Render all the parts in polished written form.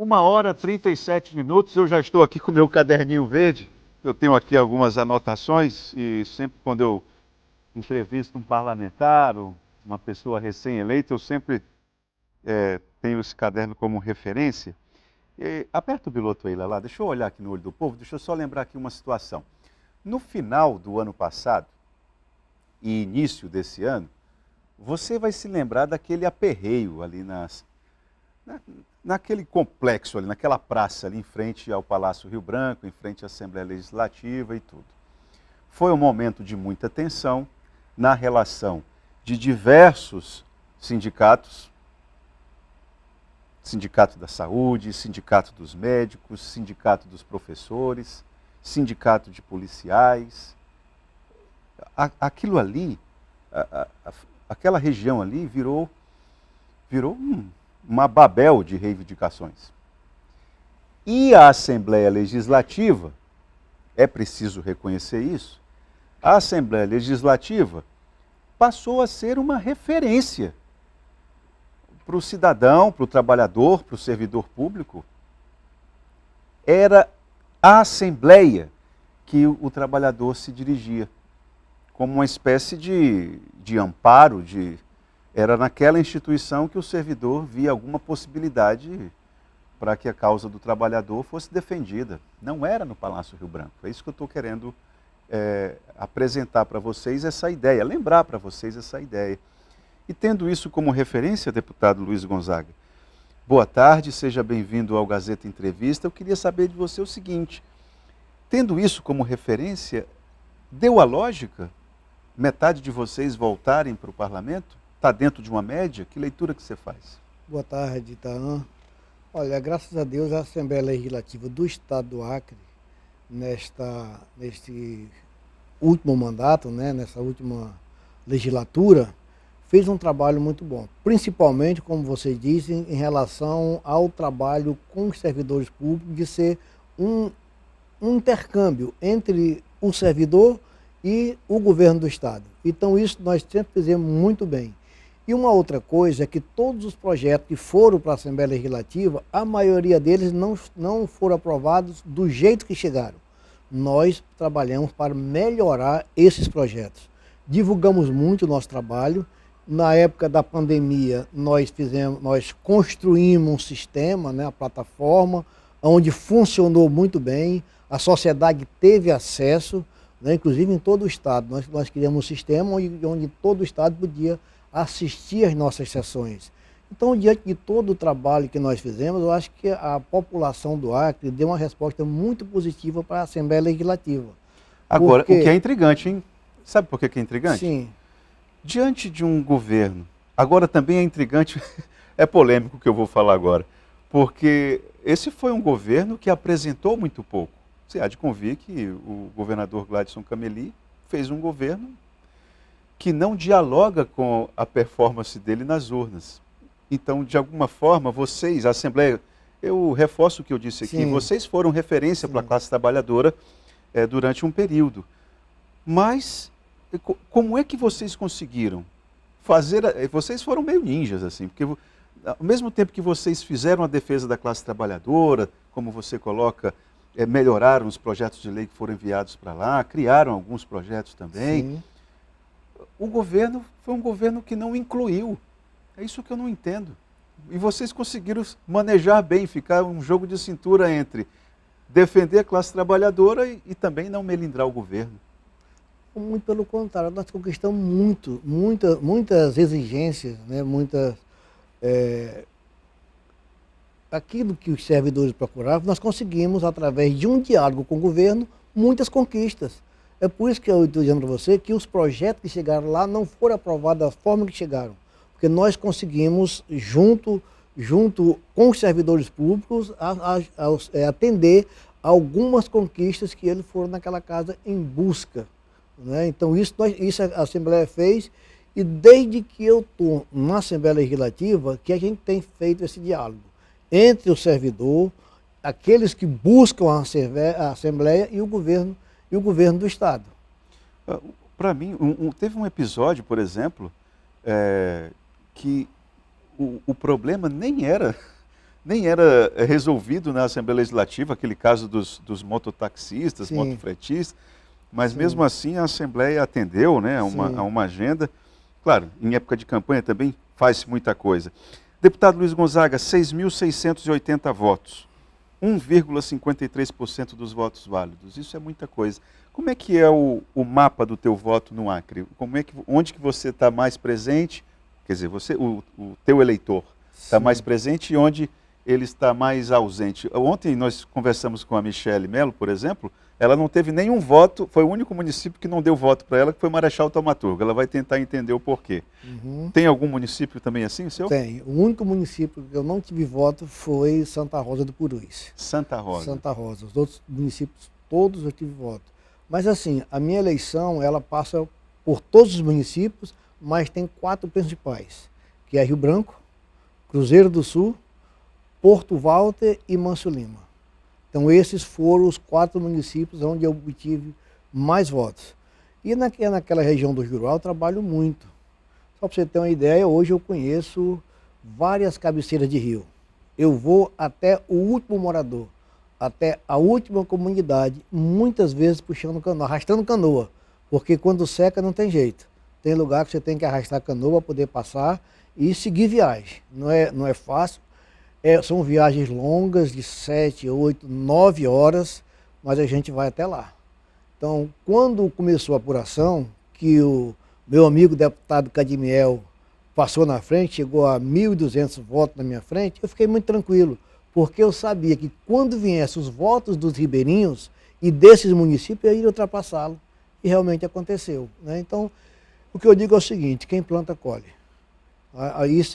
1h37, eu já estou aqui com o meu caderninho verde. Eu tenho aqui algumas anotações e sempre quando eu entrevisto um parlamentar ou uma pessoa recém-eleita, eu sempre tenho esse caderno como referência. Aperta o piloto aí, lá. Deixa eu olhar aqui no olho do povo, deixa eu só lembrar aqui uma situação. No final do ano passado e início desse ano, você vai se lembrar daquele aperreio ali naquele complexo ali, naquela praça ali em frente ao Palácio Rio Branco, em frente à Assembleia Legislativa e tudo. Foi um momento de muita tensão na relação de diversos sindicatos, Sindicato da Saúde, Sindicato dos Médicos, Sindicato dos Professores, Sindicato de Policiais. Aquilo ali, aquela região ali virou uma Babel de reivindicações. E a Assembleia Legislativa, é preciso reconhecer isso, a Assembleia Legislativa passou a ser uma referência para o cidadão, para o trabalhador, para o servidor público. Era a Assembleia que o trabalhador se dirigia, como uma espécie de amparo, era naquela instituição que o servidor via alguma possibilidade para que a causa do trabalhador fosse defendida. Não era no Palácio Rio Branco. É isso que eu estou querendo apresentar para vocês essa ideia, lembrar para vocês essa ideia. E tendo isso como referência, deputado Luiz Gonzaga, boa tarde, seja bem-vindo ao Gazeta Entrevista. Eu queria saber de você o seguinte, tendo isso como referência, deu a lógica metade de vocês voltarem para o parlamento? Está dentro de uma média? Que leitura que você faz? Boa tarde, Itaã. Olha, graças a Deus, a Assembleia Legislativa do Estado do Acre, neste último mandato, nessa última legislatura, fez um trabalho muito bom, principalmente, como vocês dizem, em relação ao trabalho com os servidores públicos, de ser um intercâmbio entre o servidor e o governo do Estado. Então isso nós sempre fizemos muito bem. E uma outra coisa é que todos os projetos que foram para a Assembleia Legislativa, a maioria deles não foram aprovados do jeito que chegaram. Nós trabalhamos para melhorar esses projetos. Divulgamos muito o nosso trabalho. Na época da pandemia, nós construímos um sistema, a plataforma, onde funcionou muito bem, a sociedade teve acesso, inclusive em todo o Estado. Nós criamos um sistema onde todo o Estado podia assistir às nossas sessões. Então, diante de todo o trabalho que nós fizemos, eu acho que a população do Acre deu uma resposta muito positiva para a Assembleia Legislativa. Agora, o que é intrigante, hein? Sabe por que é intrigante? Sim. Diante de um governo, agora também é intrigante, é polêmico o que eu vou falar agora, porque esse foi um governo que apresentou muito pouco. Você há de convir que o governador Gladson Cameli fez um governo que não dialoga com a performance dele nas urnas. Então, de alguma forma, vocês, a Assembleia, eu reforço o que eu disse aqui, vocês foram referência para a classe trabalhadora durante um período. Mas como é que vocês conseguiram fazer? Vocês foram meio ninjas, assim, porque ao mesmo tempo que vocês fizeram a defesa da classe trabalhadora, como você coloca, melhoraram os projetos de lei que foram enviados para lá, criaram alguns projetos também. Sim. O governo foi um governo que não incluiu. É isso que eu não entendo. E vocês conseguiram manejar bem, ficar um jogo de cintura entre defender a classe trabalhadora e também não melindrar o governo. Muito pelo contrário, nós conquistamos muitas exigências, aquilo que os servidores procuravam, nós conseguimos, através de um diálogo com o governo, muitas conquistas. É por isso que eu estou dizendo para você que os projetos que chegaram lá não foram aprovados da forma que chegaram. Porque nós conseguimos, junto com os servidores públicos, atender algumas conquistas que eles foram naquela casa em busca. Então isso a Assembleia fez, e desde que eu estou na Assembleia Legislativa, que a gente tem feito esse diálogo entre o servidor, aqueles que buscam a Assembleia e o governo do Estado. Para mim, teve um episódio, por exemplo, que o problema nem era nem era resolvido na Assembleia Legislativa, aquele caso dos mototaxistas, Sim. motofretistas, mas Sim. mesmo assim a Assembleia atendeu, né, a uma agenda. Claro, em época de campanha também faz muita coisa. Deputado Luiz Gonzaga, 6.680 votos, 1,53% dos votos válidos. Isso é muita coisa. Como é que é o mapa do teu voto no Acre? Onde que você está mais presente? Quer dizer, o teu eleitor está mais presente e onde ele está mais ausente. Ontem nós conversamos com a Michele Melo, por exemplo, ela não teve nenhum voto, foi o único município que não deu voto para ela, que foi Marechal Thaumaturgo. Ela vai tentar entender o porquê. Tem algum município também assim, o seu? Tem. O único município que eu não tive voto foi Santa Rosa do Purus. Santa Rosa. Santa Rosa. Os outros municípios, todos eu tive voto. Mas assim, a minha eleição, ela passa por todos os municípios, mas tem 4 principais, que é Rio Branco, Cruzeiro do Sul, Porto Walter e Mâncio Lima. Então esses foram os 4 municípios onde eu obtive mais votos. E naquela região do Juruá eu trabalho muito. Só para você ter uma ideia, hoje eu conheço várias cabeceiras de rio. Eu vou até o último morador, até a última comunidade, muitas vezes puxando canoa, arrastando canoa, porque quando seca não tem jeito. Tem lugar que você tem que arrastar canoa para poder passar e seguir viagem. Não é fácil. São viagens longas de 7, 8, 9 horas, mas a gente vai até lá. Então, quando começou a apuração, que o meu amigo deputado Cadimiel passou na frente, chegou a 1.200 votos na minha frente, eu fiquei muito tranquilo, porque eu sabia que quando viessem os votos dos ribeirinhos e desses municípios, eu iria ultrapassá-lo. E realmente aconteceu, né? Então, o que eu digo é o seguinte, quem planta, colhe.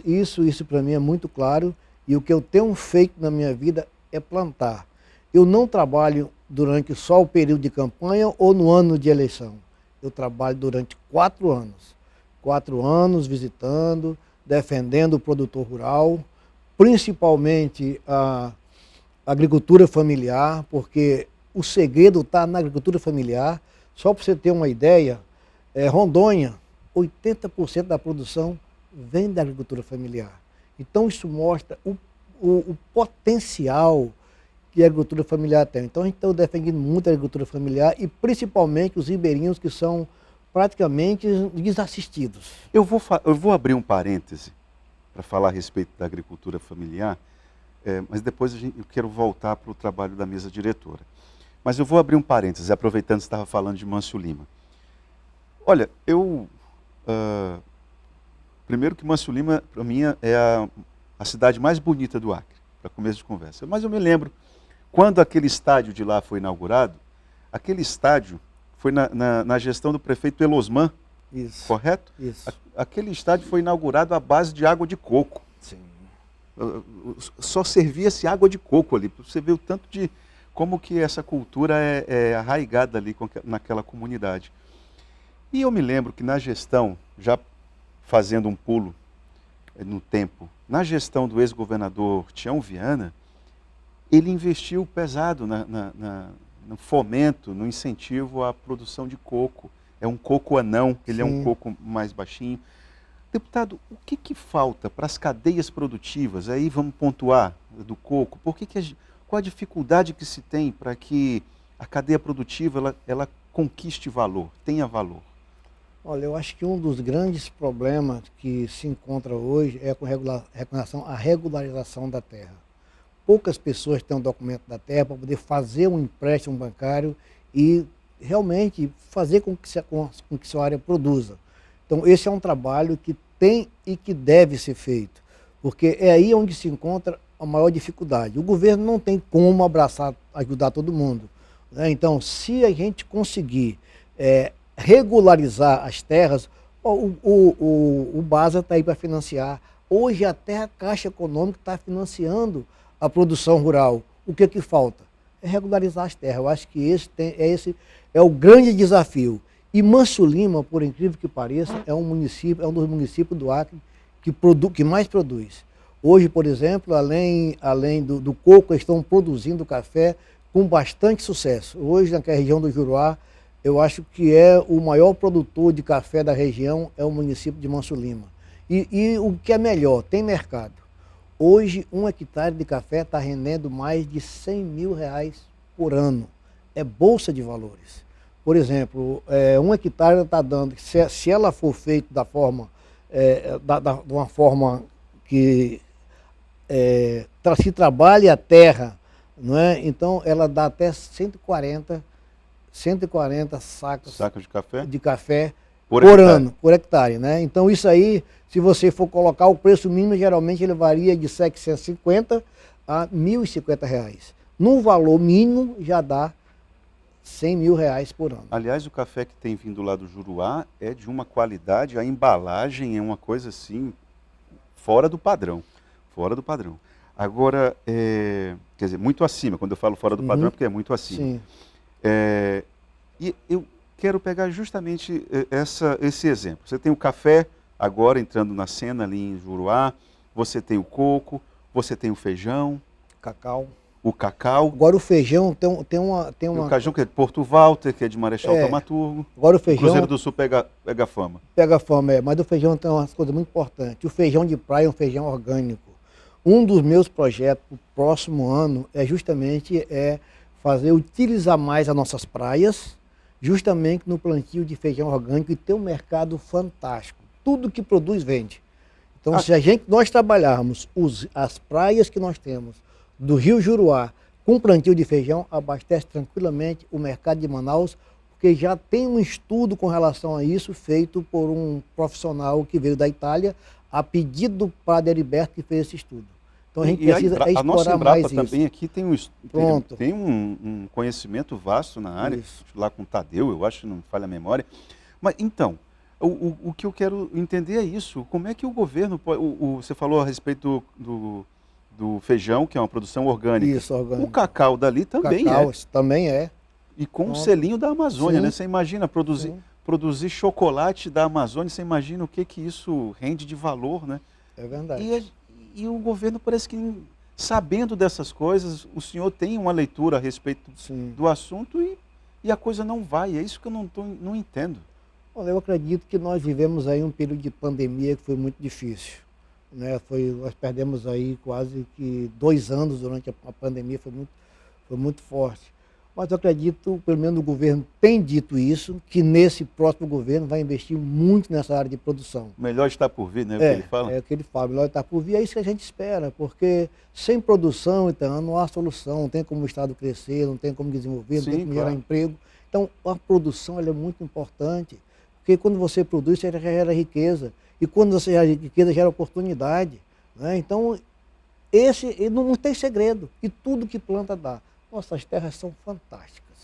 Isso para mim é muito claro. E o que eu tenho feito na minha vida é plantar. Eu não trabalho durante só o período de campanha ou no ano de eleição. Eu trabalho durante 4 anos. 4 anos visitando, defendendo o produtor rural, principalmente a agricultura familiar, porque o segredo está na agricultura familiar. Só para você ter uma ideia, Rondônia, 80% da produção vem da agricultura familiar. Então isso mostra o potencial que a agricultura familiar tem. Então a gente está defendendo muito a agricultura familiar e principalmente os ribeirinhos que são praticamente desassistidos. Eu vou abrir um parêntese para falar a respeito da agricultura familiar, mas depois eu quero voltar para o trabalho da mesa diretora. Mas eu vou abrir um parêntese, aproveitando que você estava falando de Mâncio Lima. Olha, primeiro que Mâncio Lima, para mim, é a cidade mais bonita do Acre, para começo de conversa. Mas eu me lembro, quando aquele estádio de lá foi inaugurado, aquele estádio foi na gestão do prefeito Elosman, Isso. Correto? Isso. Aquele estádio foi inaugurado à base de água de coco. Sim. Só servia-se água de coco ali, para você ver o tanto de como que essa cultura é arraigada ali naquela comunidade. E eu me lembro que na gestão, já fazendo um pulo no tempo, na gestão do ex-governador Tião Viana, ele investiu pesado no fomento, no incentivo à produção de coco. É um coco anão, ele Sim. É um coco mais baixinho. Deputado, o que falta para as cadeias produtivas? Aí vamos pontuar do coco. Qual a dificuldade que se tem para que a cadeia produtiva ela conquiste valor, tenha valor? Olha, eu acho que um dos grandes problemas que se encontra hoje é com a regularização da terra. Poucas pessoas têm um documento da terra para poder fazer um empréstimo bancário e realmente fazer com que sua área produza. Então esse é um trabalho que tem e que deve ser feito, porque é aí onde se encontra a maior dificuldade. O governo não tem como ajudar todo mundo, né? Então, se a gente conseguir regularizar as terras, o BASA está aí para financiar. Hoje até a Caixa Econômica está financiando a produção rural. O que falta? É regularizar as terras. Eu acho que esse é o grande desafio. E Mâncio Lima, por incrível que pareça, é um dos municípios do Acre que mais produz. Hoje, por exemplo, além do coco, eles estão produzindo café com bastante sucesso. Hoje, naquela região do Juruá, eu acho que o maior produtor de café da região é o município de Mâncio Lima. E o que é melhor, tem mercado. Hoje, 1 hectare de café está rendendo mais de R$100 mil por ano. É bolsa de valores. Por exemplo, 1 hectare está dando, se ela for feita da forma, de uma forma que se trabalhe a terra, não é? Então ela dá até 140 sacos de café por ano, por hectare, né? Então isso aí, se você for colocar o preço mínimo, geralmente ele varia de 750 a R$1.050. No valor mínimo já dá R$100 mil por ano. Aliás, o café que tem vindo lá do Juruá é de uma qualidade, a embalagem é uma coisa assim, fora do padrão. Fora do padrão. Agora, quer dizer, muito acima. Quando eu falo fora do padrão é porque é muito acima. Sim. E eu quero pegar justamente esse exemplo. Você tem o café agora entrando na cena ali em Juruá, você tem o coco, você tem o feijão, Cacau. o cacau. Agora o feijão tem uma... O cajão que é de Porto Walter, que é de Marechal Thaumaturgo. Agora o feijão... Cruzeiro do Sul pega fama. Pega fama, mas o feijão tem umas coisas muito importantes. O feijão de praia é um feijão orgânico. Um dos meus projetos para o próximo ano é justamente utilizar mais as nossas praias, justamente no plantio de feijão orgânico e ter um mercado fantástico. Tudo que produz vende. Então, se nós trabalharmos as praias que nós temos do Rio Juruá com plantio de feijão, abastece tranquilamente o mercado de Manaus, porque já tem um estudo com relação a isso feito por um profissional que veio da Itália, a pedido do padre Heriberto, que fez esse estudo. Então a gente precisa explorar mais isso. A nossa Embrapa também aqui tem um conhecimento vasto na área, lá com o Tadeu, eu acho, não me falha a memória. Mas então, o que eu quero entender é isso, como é que o governo, você falou a respeito do feijão, que é uma produção orgânica. Isso, orgânico. O cacau dali também também é. E com o selinho da Amazônia, né? Você imagina produzir chocolate da Amazônia, você imagina o que isso rende de valor, né? É verdade. E o governo parece que, sabendo dessas coisas, o senhor tem uma leitura a respeito do assunto e a coisa não vai. É isso que eu não entendo. Olha, eu acredito que nós vivemos aí um período de pandemia que foi muito difícil. Né? Nós perdemos aí quase que 2 anos durante a pandemia, foi muito forte. Mas eu acredito, pelo menos o governo tem dito isso, que nesse próximo governo vai investir muito nessa área de produção. Melhor está por vir, né? O que ele fala? É o que ele fala, melhor está por vir, é isso que a gente espera, porque sem produção, então, não há solução, não tem como o Estado crescer, não tem como desenvolver, não tem como gerar emprego. Então, a produção ela é muito importante, porque quando você produz, você gera riqueza, e quando você gera riqueza, gera oportunidade. Né? Então, não tem segredo, e tudo que planta dá. Nossas terras são fantásticas.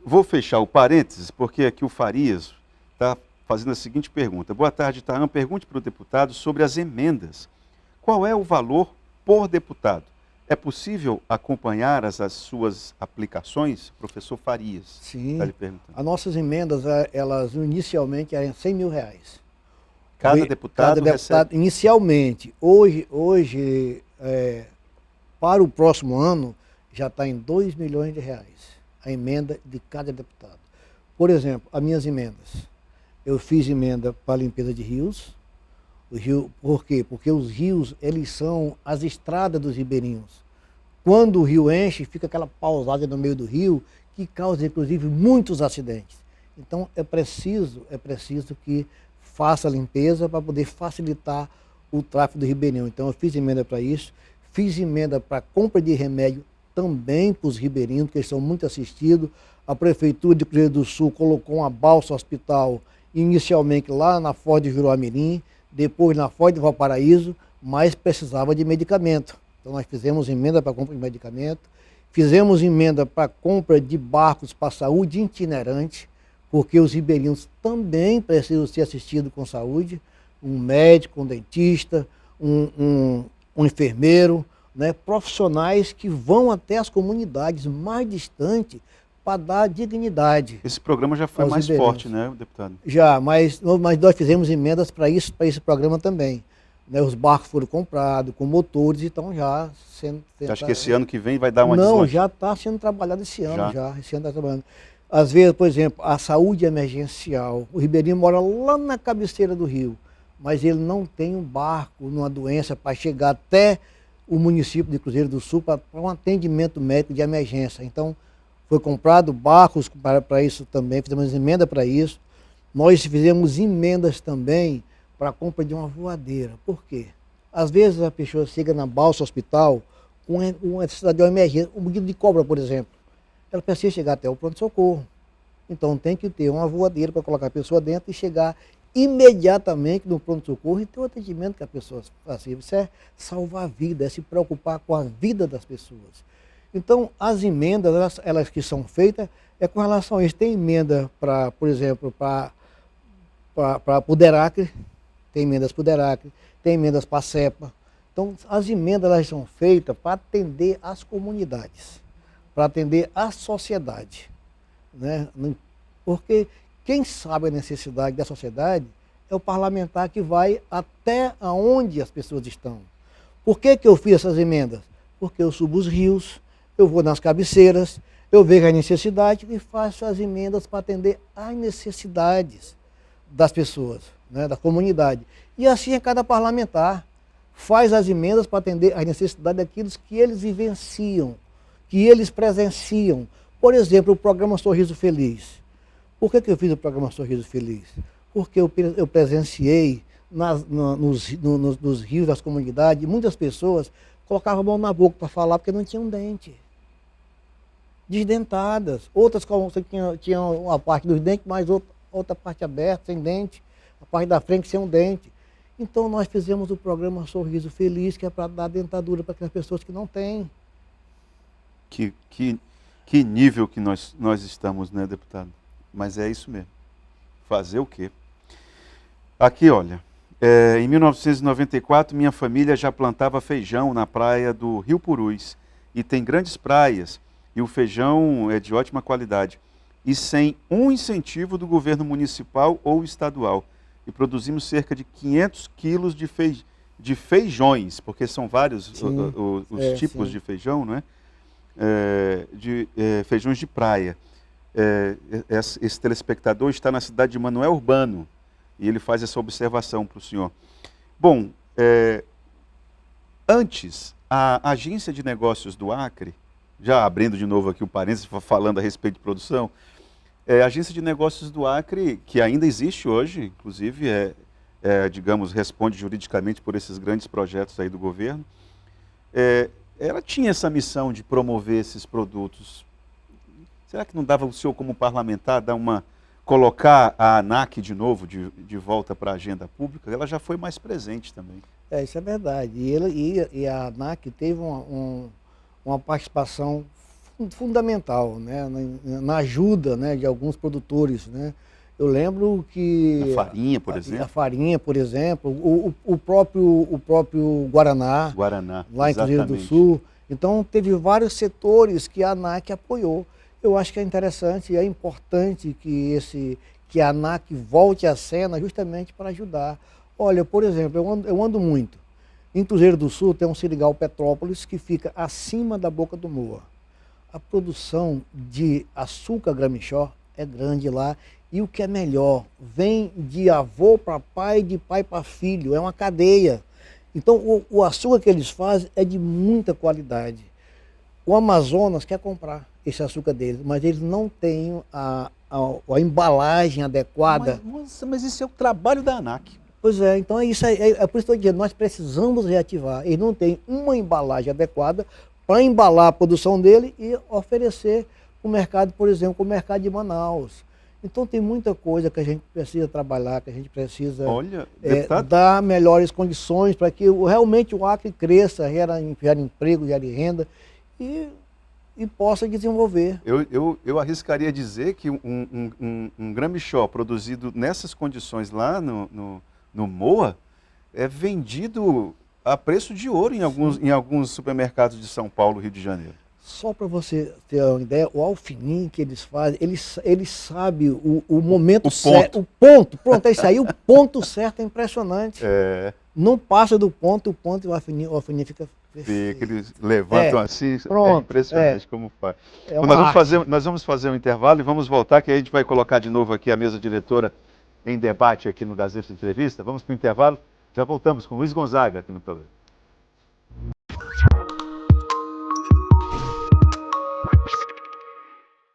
Vou fechar o parênteses, porque aqui o Farias está fazendo a seguinte pergunta. Boa tarde, Tahan. Pergunte para o deputado sobre as emendas. Qual é o valor por deputado? É possível acompanhar as suas aplicações? Professor Farias está lhe perguntando. As nossas emendas, elas inicialmente eram R$100 mil. Cada deputado recebe? Inicialmente. Hoje para o próximo ano, já está em R$2 milhões a emenda de cada deputado. Por exemplo, as minhas emendas. Eu fiz emenda para a limpeza de rios. Por quê? Porque os rios, eles são as estradas dos ribeirinhos. Quando o rio enche, fica aquela pausada no meio do rio, que causa, inclusive, muitos acidentes. Então, é preciso que faça a limpeza para poder facilitar o tráfego do ribeirinho. Então, eu fiz emenda para isso. Fiz emenda para compra de remédio também para os ribeirinhos, porque eles são muito assistidos. A Prefeitura de Cruzeiro do Sul colocou uma balsa hospital, inicialmente lá na Foz de Juruá-Mirim, depois na Foz de Valparaíso, mas precisava de medicamento. Então nós fizemos emenda para compra de medicamento, fizemos emenda para compra de barcos para saúde itinerante, porque os ribeirinhos também precisam ser assistidos com saúde, um médico, um dentista, um enfermeiro, né, profissionais que vão até as comunidades mais distantes para dar dignidade. Esse programa já foi mais forte, né, deputado? Já, mas nós fizemos emendas para esse programa também. Né, os barcos foram comprados com motores e estão já sendo... Acho que esse ano que vem vai dar uma Não, já está sendo trabalhado esse ano, esse ano está trabalhando. Às vezes, por exemplo, a saúde emergencial, o ribeirinho mora lá na cabeceira do rio. mas ele não tem um barco numa doença para chegar até o município de Cruzeiro do Sul para um atendimento médico de emergência. Então, foi comprado barcos para isso também, fizemos emenda para isso. Nós fizemos emendas também para a compra de uma voadeira. Por quê? Às vezes a pessoa chega na balsa hospital com uma necessidade de uma emergência, um moído de cobra, por exemplo. Ela precisa chegar até o pronto-socorro. Então tem que ter uma voadeira para colocar a pessoa dentro e chegar imediatamente no pronto-socorro e ter o atendimento que a pessoa precisa. Isso é salvar a vida, é se preocupar com a vida das pessoas. Então as emendas, elas que são feitas, é com relação a isso. Tem emenda para, por exemplo, para o DERACRE, tem emendas para o DERACRE, tem emendas para a CEPA. Então, as emendas elas são feitas para atender as comunidades, para atender a sociedade, né? Porque quem sabe a necessidade da sociedade é o parlamentar que vai até onde as pessoas estão. Por que eu fiz essas emendas? Porque eu subo os rios, eu vou nas cabeceiras, eu vejo a necessidade e faço as emendas para atender às necessidades das pessoas, né, da comunidade. E assim é cada parlamentar. Faz as emendas para atender às necessidades daqueles que eles vivenciam, que eles presenciam. Por exemplo, o programa Sorriso Feliz. Por que eu fiz o programa Sorriso Feliz? Porque eu presenciei nos rios das comunidades, muitas pessoas colocavam a mão na boca para falar porque não tinham dente. Desdentadas. Outras tinham uma parte dos dentes, mas outra parte aberta, sem dente. A parte da frente sem um dente. Então nós fizemos o programa Sorriso Feliz, que é para dar dentadura para aquelas pessoas que não têm. Que nível que nós estamos, né, deputado? Mas é isso mesmo. Fazer o quê? Aqui, olha, em 1994 minha família já plantava feijão na praia do Rio Purus. E tem grandes praias, e o feijão é de ótima qualidade. E sem um incentivo do governo municipal ou estadual. E produzimos cerca de 500 quilos de feijões, porque são vários os tipos de feijão, não é? Feijões de praia. Esse telespectador está na cidade de Manoel Urbano e ele faz essa observação para o senhor. Bom, antes, a Agência de Negócios do Acre, já abrindo de novo aqui o parênteses, falando a respeito de produção, a Agência de Negócios do Acre, que ainda existe hoje, inclusive, digamos, responde juridicamente por esses grandes projetos aí do governo, ela tinha essa missão de promover esses produtos. Será que não dava o senhor, como parlamentar, colocar a ANAC de novo, de volta para a agenda pública? Ela já foi mais presente também. Isso é verdade. E a ANAC teve uma participação fundamental, né, na ajuda, né, de alguns produtores, né. Eu lembro que... A farinha, por exemplo. A farinha, por exemplo, o próprio Guaraná, lá em Cruzeiro do Sul. Então, teve vários setores que a ANAC apoiou. Eu acho que é interessante e é importante que a ANAC volte à cena justamente para ajudar. Olha, por exemplo, eu ando muito. Em Cruzeiro do Sul tem um Seringal Petrópolis que fica acima da Boca do Moa. A produção de açúcar Gramishore é grande lá e o que é melhor, vem de avô para pai, de pai para filho, é uma cadeia. Então o açúcar que eles fazem é de muita qualidade. O Amazonas quer comprar esse açúcar deles, mas eles não têm a embalagem adequada. Mas isso é o trabalho da ANAC. Pois é, então é por isso que eu estou dizendo, nós precisamos reativar. Eles não têm uma embalagem adequada para embalar a produção dele e oferecer para o mercado, por exemplo, o mercado de Manaus. Então tem muita coisa que a gente precisa trabalhar, que a gente precisa dar melhores condições para que realmente o Acre cresça, gere emprego, gere renda e possa desenvolver. Eu arriscaria dizer que um Gramishore produzido nessas condições lá no Moa é vendido a preço de ouro em alguns supermercados de São Paulo, Rio de Janeiro. Só para você ter uma ideia, o alfinim que eles fazem, eles sabem o momento certo, o ponto, pronto, é isso aí, o ponto certo é impressionante. Não passa do ponto, e o alfinim fica perfeito. Eles levantam assim, pronto, é impressionante como faz. Então, nós vamos fazer um intervalo e vamos voltar, que aí a gente vai colocar de novo aqui a mesa diretora em debate aqui no Gazeta de Entrevista. Vamos para o intervalo, já voltamos com Luiz Gonzaga aqui no programa.